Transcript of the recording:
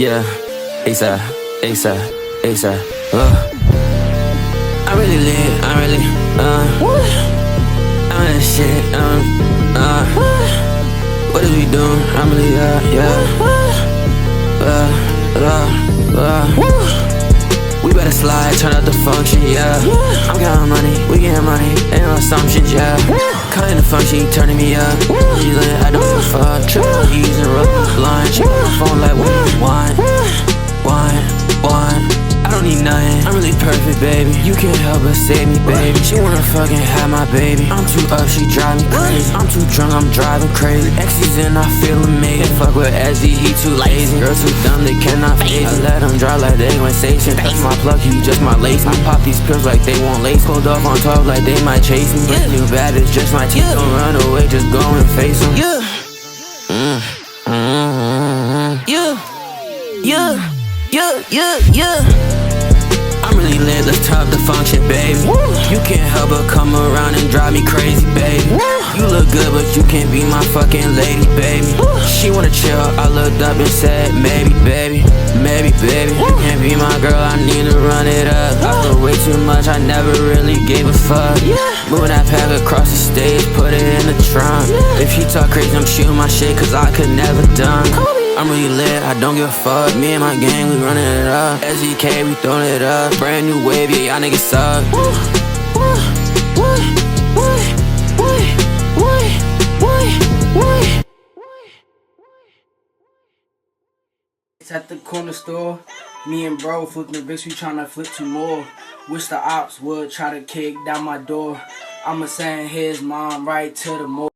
Yeah, ASAP, ASAP, ASAP. I'm really lit, I'm really, I'm in shit, what is we doing? I'm really, we better slide, turn up the function, yeah. I'm counting money, we getting money, ain't no assumptions, yeah. Cutting the function, turning me up. She lit, I don't give a fuck. Triple E's and rubber blind. She on the phone like, what do you want? I don't need nothing, I'm really perfect, baby. You can't help but save me, baby. She wanna fucking have my baby. I'm too up, she drive me crazy. I'm too drunk, I'm driving crazy. X's and I feel amazing. Fuck with SZ, he too lazy. Girls too dumb, they cannot face. I let them drive like they went station. Touch my plug, he just my lace. I pop these pills like they won't lace. Pulled off on 12 like they might chase me. New bad, it's just my teeth. Don't run away, just go and face them. I'm really lit, let's top the function, baby. You can't help but come around and drive me crazy, baby. You look good, but you can't be my fucking lady, baby. She wanna chill, I looked up and said, maybe, baby. Maybe, baby. You can't be my girl, I need to run it up. I feel way too much, I never really gave a fuck. Moving that pack across the stage, put it in the trunk. If she talk crazy, I'm shooting my shit, cause I could never dunk. I'm really lit, I don't give a fuck. Me and my gang, we running it up. SZK, we throwing it up. Brand new wave, yeah, y'all niggas suck. It's at the corner store. Me and bro flipping the bricks, we tryna flip 2 more. Wish the ops would try to kick down my door. I'ma send his mom right to the mall.